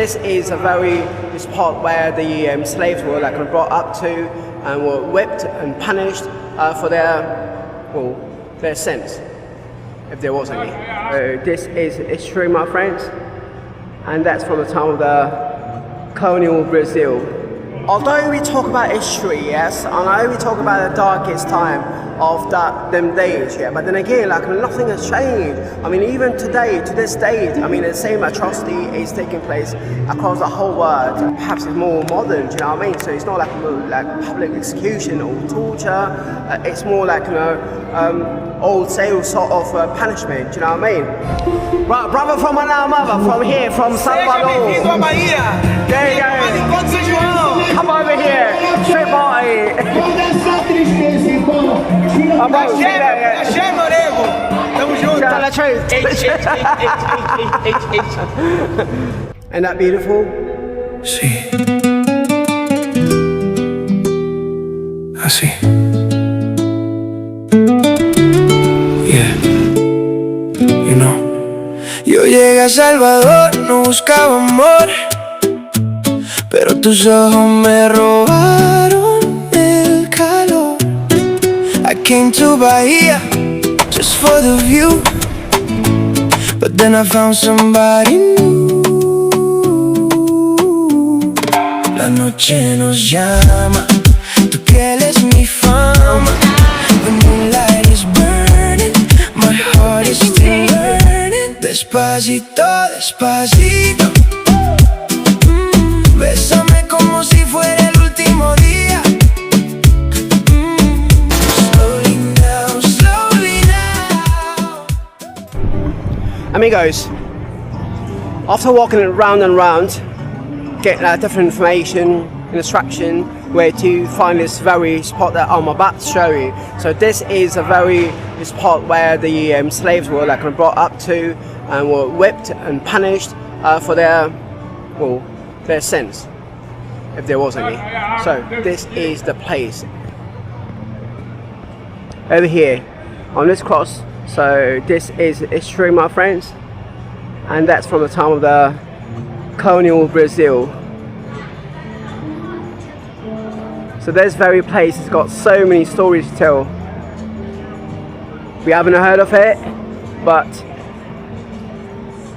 this is a this part where the slaves were like brought up to and were whipped and punished for their sins, if there was any. This is history, my friends, and that's from the time of the colonial Brazil. Although we talk about history, yes, and I know we talk about the darkest time of them days, yeah, but then again, like nothing has changed. I mean, even today, to this day, I mean, the same atrocity is taking place across the whole world. Perhaps it's more modern, do you know what I mean? So it's not like public execution or torture. It's more like, you know, old sales sort of punishment, do you know what I mean? Right, brother from another mother, from here, from Salvador. Seja bem-vindo à Bahia. There you go. Enquanto São João. Come over here, strip party. Axé, meu nego. Tamo junto. Tell the truth. Ain't that beautiful? Sí. Así. Yeah. You know. Yo llegué a Salvador, no buscaba amor, pero tus ojos me robaron el calor. I came to Bahia just for the view, but then I found somebody new. La noche nos llama, tu piel es mi fama. The moonlight is burning, my heart is still learning. Despacito, despacito, bésame como si fuera el último día. Slowly now, slowly now. Amigos, after walking round and round, getting different information, instruction where to find this very spot that I'm about to show you. So this is a this spot where the slaves were like brought up to and were whipped and punished for their sins, if there was any. So this is the place over here on this cross. So this is history, my friends, and that's from the time of the colonial Brazil. So this very place has got so many stories to tell. We haven't heard of it, but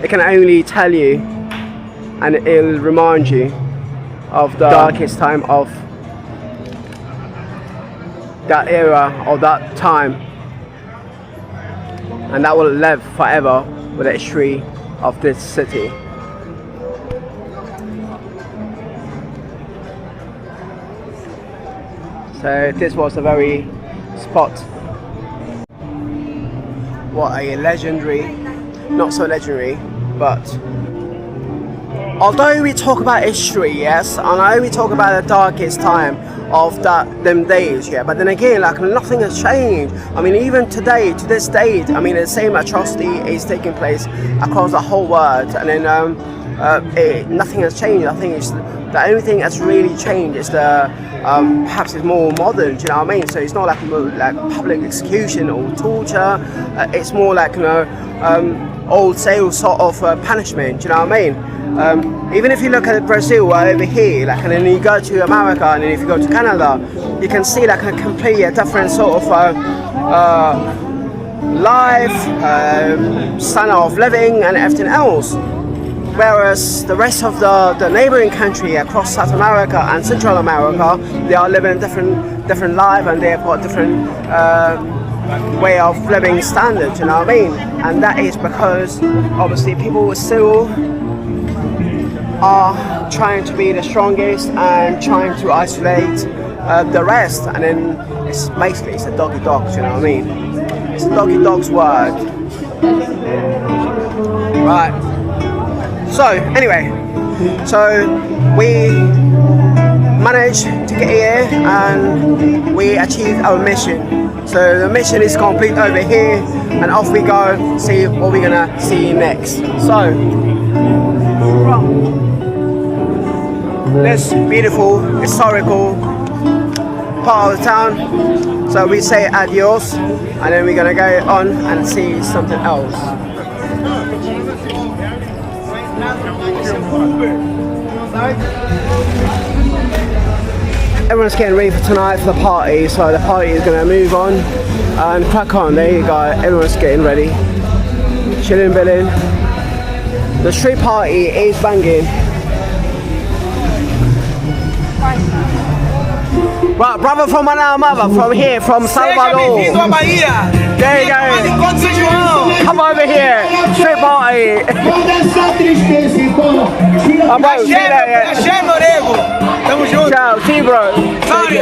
it can only tell you, and it'll remind you of the darkest time of that era or that time, and that will live forever with the history of this city. So this was a very spot. What a legendary, not so legendary, but although we talk about history, yes, and I know we talk about the darkest time of them days, yeah, but then again, like nothing has changed. I mean, even today, to this day, I mean, the same atrocity is taking place across the whole world, and then nothing has changed. I think the only thing that's really changed is perhaps it's more modern, do you know what I mean? So it's not like public execution or torture. It's more like, you know, old sales sort of punishment, do you know what I mean? Even if you look at Brazil over here, like, and then you go to America, and then if you go to Canada, you can see like a completely different sort of life, standard of living, and everything else. Whereas the rest of the neighboring country across South America and Central America, they are living a different life, and they've got different way of living standards, you know what I mean? And that is because obviously people still are trying to be the strongest and trying to isolate the rest, and then it's a dog eat dog, you know what I mean? It's a dog eat dog's word. Right. So anyway, so we managed to get here and we achieved our mission. So the mission is complete over here, and off we go, see what we're gonna see next. So from this beautiful historical part of the town, so we say adios, and then we're gonna go on and see something else. Everyone's getting ready for tonight for the party, so the party is going to move on and crack on. There you go, everyone's getting ready, chilling, billing. The street party is banging. Right, brother from another mother, from here, from Salvador. Bem-vindo à Bahia. There you go. Enquanto São João. Come over here, street party. I'm out, see that, yeah. Axé, meu nego. Tamo junto. Ciao, see you, bro. Sorry.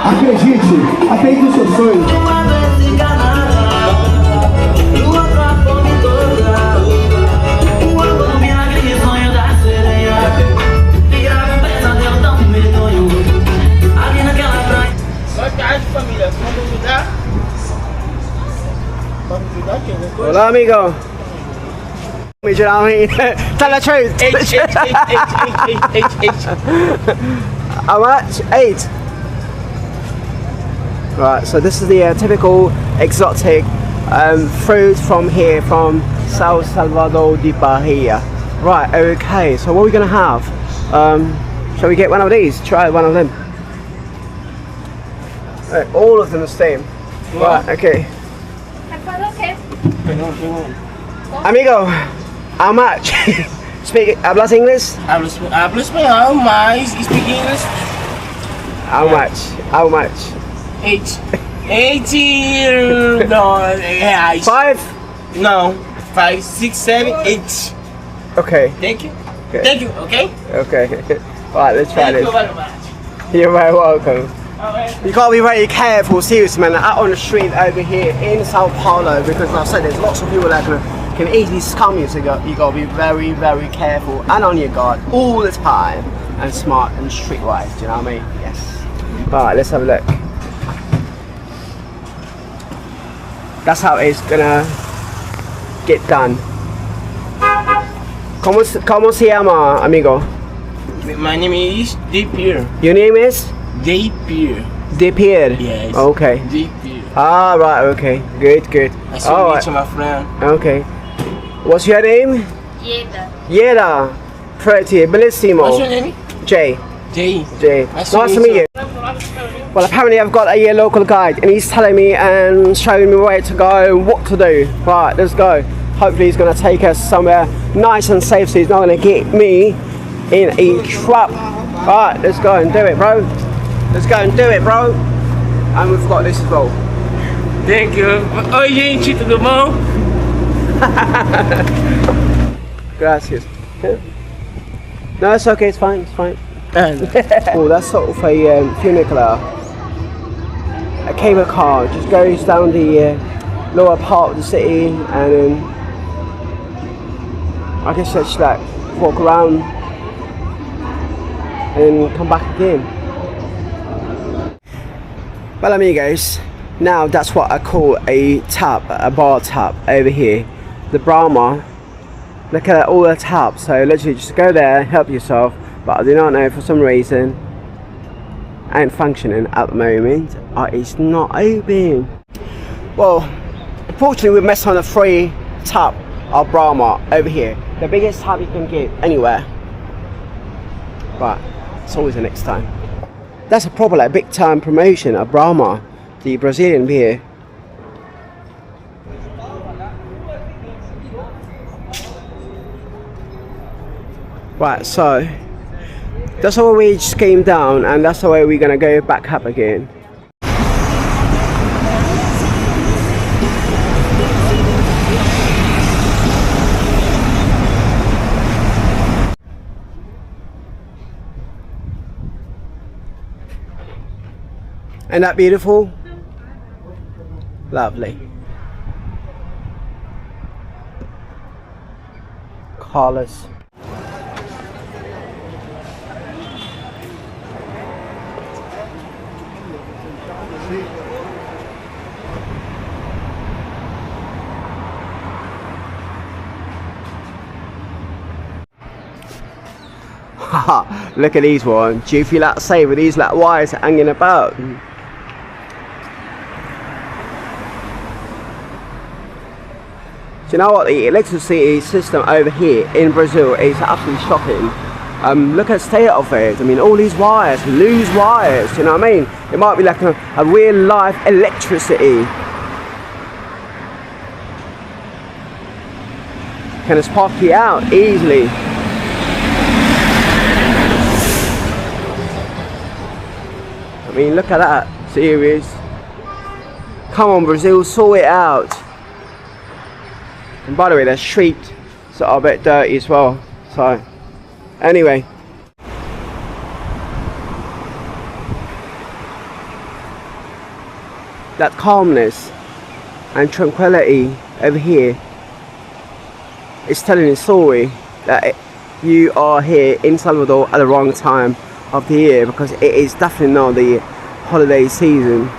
Acredite, atende o seu sonho. Hola, amigo. You know what I mean? Tell the truth. How much? 8. Right, so this is the typical exotic fruit from here, from Salvador de Bahia. Right, okay, so what are we going to have? Shall we get one of these? Try one of them. All of them the same. Right, okay. Amigo, how much? ¿Hablas inglés? Hablo espanhol, mas speak English. How much? How much? 80 reais. 5? No, 5, 6, 7, 8. Okay. Thank you. Okay. Thank you, okay? Okay. Right, let's try Thank this. you very much. You're very welcome. You gotta be very careful, seriously, man. Out on the street over here in Sao Paulo, because like I said, there's lots of people that can easily scam you, so you gotta be very, very careful and on your guard all the time, and smart and streetwise. Do you know what I mean? Yes. Alright, let's have a look. That's how it's gonna get done. ¿Cómo se llama, amigo? My name is Deepier. Your name is? Deepier. Deepier. Yes. Okay. Deepier. Ah, right, okay. Good, good. I saw Alright. meet my friend. Okay. What's your name? Yeda. Yeda. Pretty. Bellissimo. What's your name? Jay. Jay. Jay. Nice to meet you. Well, apparently I've got a local guide and he's telling me and showing me where to go and what to do. Right, let's go. Hopefully he's going to take us somewhere nice and safe, so he's not going to get me in a trap. Right, let's go and do it, bro. Let's go and do it, bro. And we've got this as well. Thank you. Oi, gente, tudo bom? Gracias. Yeah. No, it's okay, it's fine, it's fine. Oh, that's sort of a funicular. A cable car just goes down the lower part of the city, and then I guess just like walk around and come back again. Well, amigos, now that's what I call a tap, a bar tap over here. The Brahma. Look at all the taps. So literally just go there, help yourself. But I do not know, for some reason ain't functioning at the moment. It's not open. Well, unfortunately we messed on a free tap of Brahma over here. The biggest tap you can get anywhere. But it's always the next time. That's a proper like big time promotion of Brahma, the Brazilian beer. Right, so that's the way we just came down, and that's the way we're gonna go back up again. Ain't that beautiful? Lovely. Carlos. Look at these ones. Do you feel that safe with these like wires hanging about? you know what? The electricity system over here in Brazil is absolutely shocking. Look at the state of it. I mean, all these wires, loose wires, you know what I mean? It might be like a real life electricity. Can spark you out easily. I mean, look at that. Serious. Come on, Brazil, sort it out. And by the way, the streets are a bit dirty as well. So, anyway. That calmness and tranquility over here is telling a story that you are here in Salvador at the wrong time of the year, because it is definitely not the holiday season.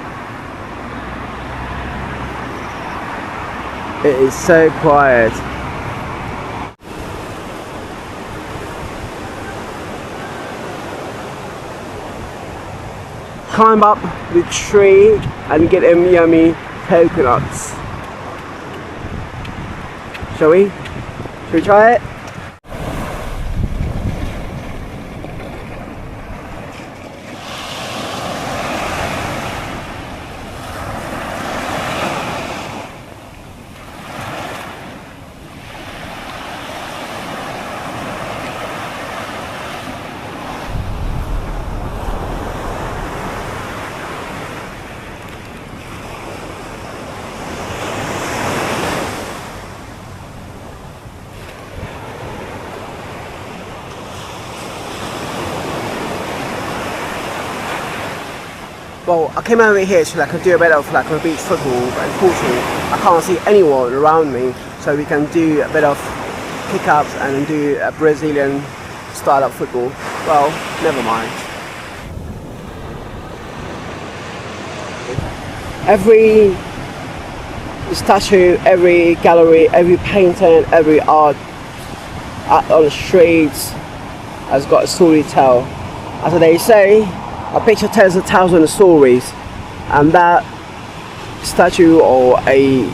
It is so quiet. Climb up the tree and get them yummy coconuts. Shall we? Should we try it? Well, I came over here to do a bit of a beach football, but unfortunately I can't see anyone around me, so we can do a bit of kick-ups and do a Brazilian style of football. Well, never mind. Every statue, every gallery, every painting, every art on the streets has got a story to tell. As they say, a picture tells 1,000 stories, and that statue or a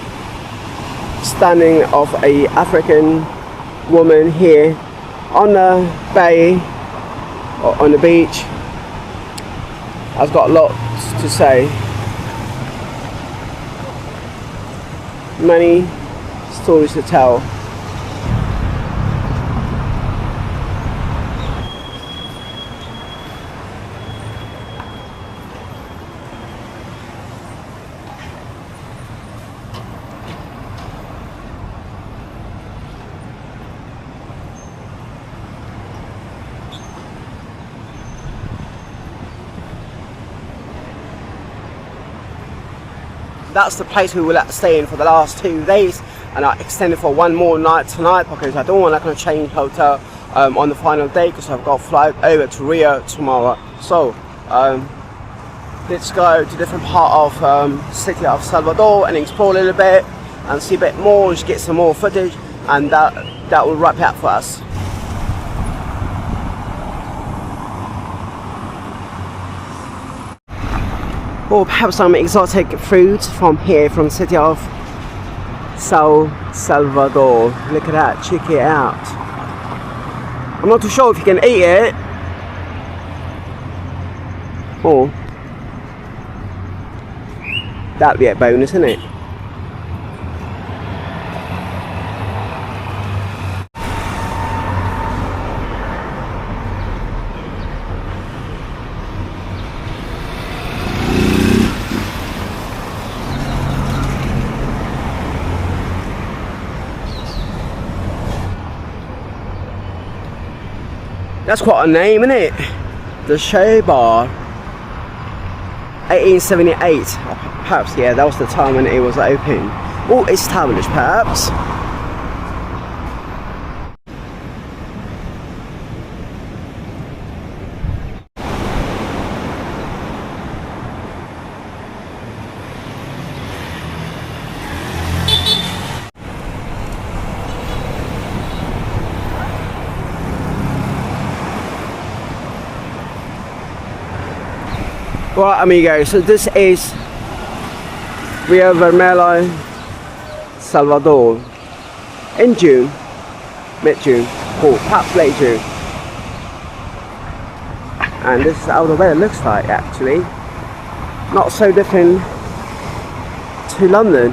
standing of a African woman here on the bay or on the beach has got lots to say. Many stories to tell. That's the place we will stay in for the last 2 days, and I extended for one more night tonight because I don't want to change hotel on the final day, because I've got a flight over to Rio tomorrow. So let's go to a different part of city of Salvador and explore a little bit and see a bit more, just get some more footage, and that will wrap it up for us. Or perhaps some exotic fruit from here, from city of Salvador. Look at that, check it out. I'm not too sure if you can eat it. Or that'd be a bonus, isn't it? That's quite a name, isn't it? The Show Bar. 1878. Perhaps, yeah, that was the time when it was open. Or established, perhaps. Right, amigos, so this is Rio Vermelho, Salvador. in June, mid-June, or perhaps late June. And this is how the weather looks like actually. Not so different to London.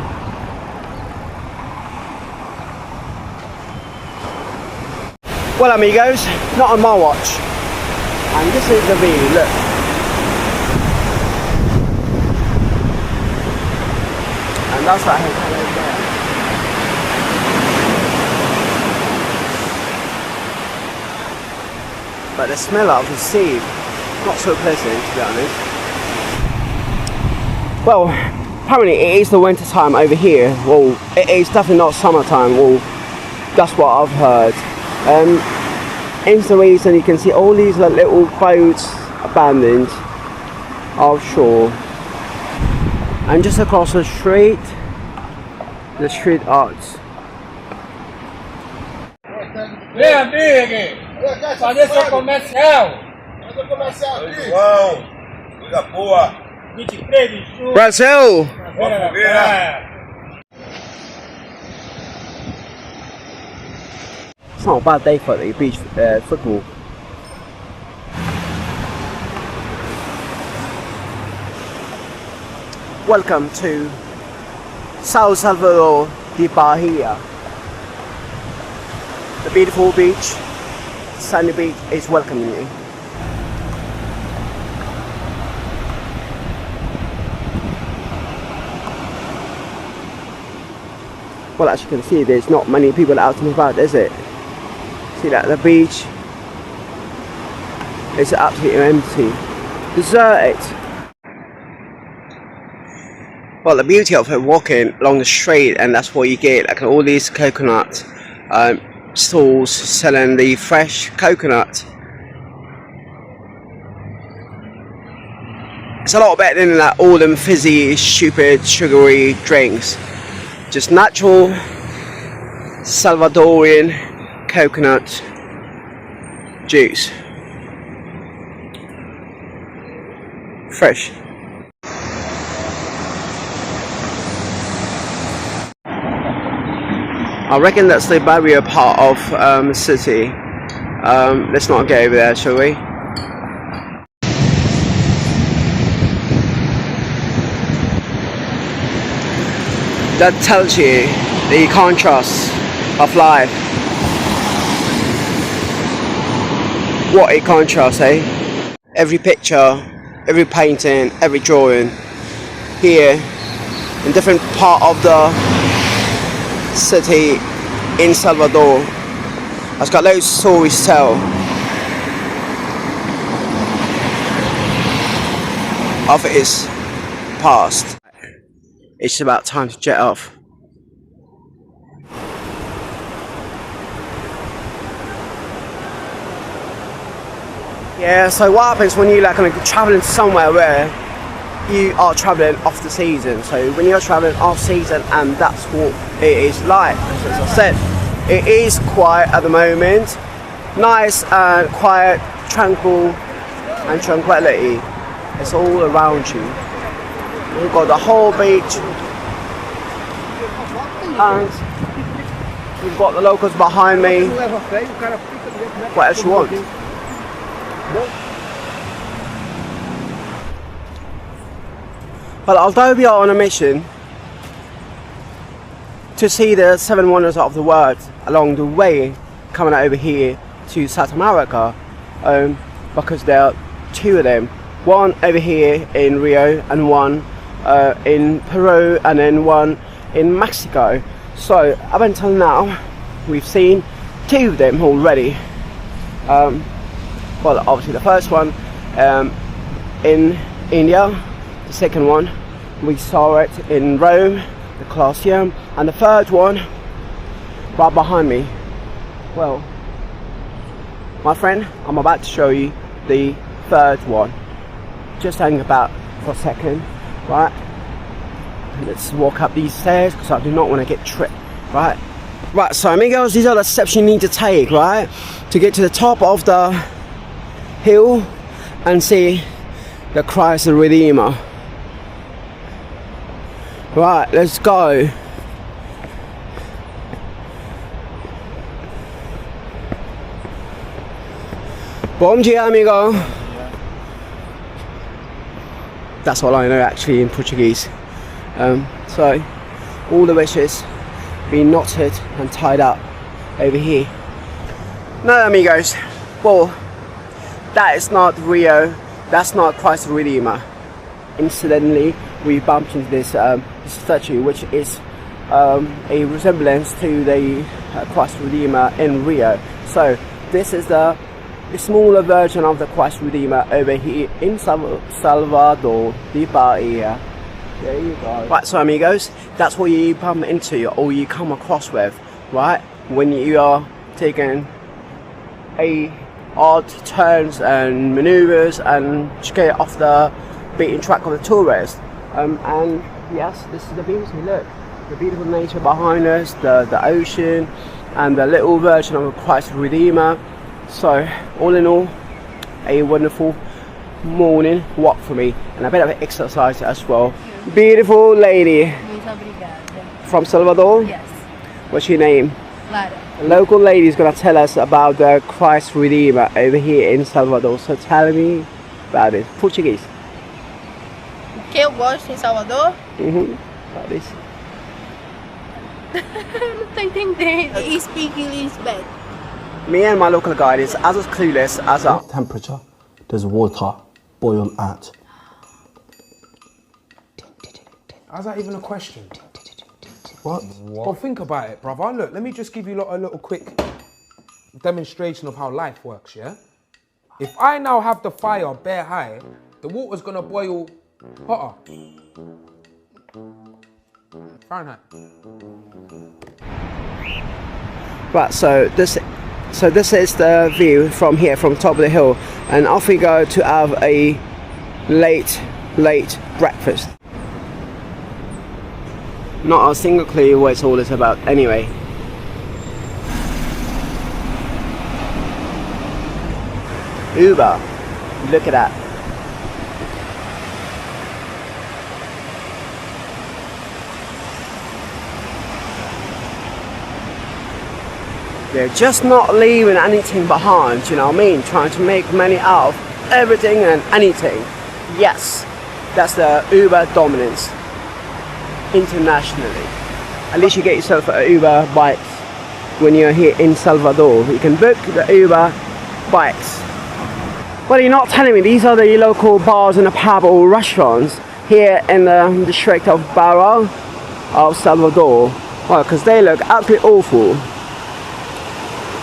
Well amigos, not on my watch. And this is the view, look. And that's that hotel over there. But the smell of the sea, not so pleasant to be honest. Well, apparently it is the winter time over here. Well, it is definitely not summertime. Well, that's what I've heard. Hence the reason you can see all these little boats abandoned offshore. And just across the street arts. Vem, amigo! Fazer seu comercial! Fazer comercial aqui. João, coisa boa. 23 de junho. Brazil! It's not a bad day for the beach football. Welcome to Salvador de Bahia. The beautiful beach, the sandy beach is welcoming you. Well, as you can see, there's not many people out and about, is it? See that the beach is absolutely empty, deserted. Well, the beauty of it, walking along the street, and that's what you get, like all these coconut stalls selling the fresh coconut. It's a lot better than like all them fizzy, stupid, sugary drinks. Just natural Salvadorian coconut juice. Fresh. I reckon that's the barrier part of the city. Let's not go over there, shall we? That tells you the contrast of life. What a contrast, eh? Every picture, every painting, every drawing here in different part of the city in Salvador has got loads of stories to tell of its past. It's about time to jet off. Yeah, so what happens when you traveling somewhere where you are traveling off the season? So when you're traveling off season, and that's what it is like. As I said, it is quiet at the moment, nice and quiet, tranquil, and tranquility. It's all around you. We've got the whole beach, and we've got the locals behind me. What else you want? Well, although we are on a mission to see the 7 wonders of the world along the way, coming over here to South America, because there are 2 of them. One over here in Rio, and one in Peru, and then one in Mexico. So up until now we've seen 2 of them already. Well, obviously the first one in India, the second one we saw it in Rome, the Colosseum, and the third one right behind me. Well, my friend, I'm about to show you the third one. Just hang about for a second, right? Let's walk up these stairs because I do not want to get tripped, right? Right, so amigos, these are the steps you need to take, right? To get to the top of the hill and see the Christ the Redeemer. Right, let's go. Bom dia, amigo. That's all I know actually in Portuguese. So all the wishes being knotted and tied up over here. No, amigos. Well, that is not Rio. That's not Christ Redeemer. Incidentally, we bumped into this statue, which is a resemblance to the Christ Redeemer in Rio. So this is the smaller version of the Christ Redeemer over here in Salvador, the Bahia. There you go. Right, so amigos, that's what you bump into or you come across with, right? When you are taking odd turns and maneuvers and to get off the beaten track of the tourists. And yes, this is the beauty. Look, the beautiful nature behind us, the ocean, and the little version of Christ Redeemer. So all in all, a wonderful morning walk for me and a bit of exercise as well. Beautiful lady. Muito obrigada. From Salvador? Yes. What's your name? Lara. A local lady is going to tell us about the Christ Redeemer over here in Salvador. So tell me about it. Portuguese. O que eu gosto em Salvador? About this. Não tô entendendo. You speak English bad. Me and my local guide is as clueless as us. What temperature does water boil at? How's that even a question? What? Well, think about it, brother. Look, let me just give you a little quick demonstration of how life works, yeah? If I now have the fire bare high, the water's gonna boil hotter. Fahrenheit. Right, so this is the view from here, from top of the hill, and off we go to have a late breakfast. Not a single clue what it's all this about anyway. Uber, look at that. They're just not leaving anything behind, you know what I mean? Trying to make money out of everything and anything. Yes, that's the Uber dominance internationally. At least you get yourself an Uber bikes when you're here in Salvador. You can book the Uber bikes. Well, you're not telling me these are the local bars and a pub or restaurants here in the district of Bahia of Salvador. Well, because they look absolutely awful.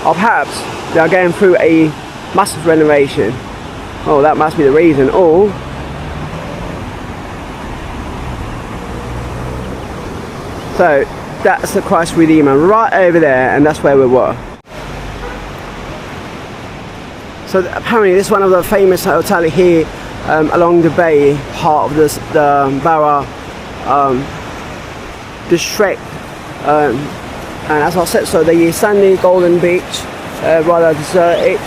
Or perhaps they are going through a massive renovation. Oh, that must be the reason. Or so that's the Christ Redeemer right over there, and that's where we were. So apparently this is one of the famous hotels here along the bay part of this, the Bahia district. And as I said, so the sandy golden beach, rather deserted,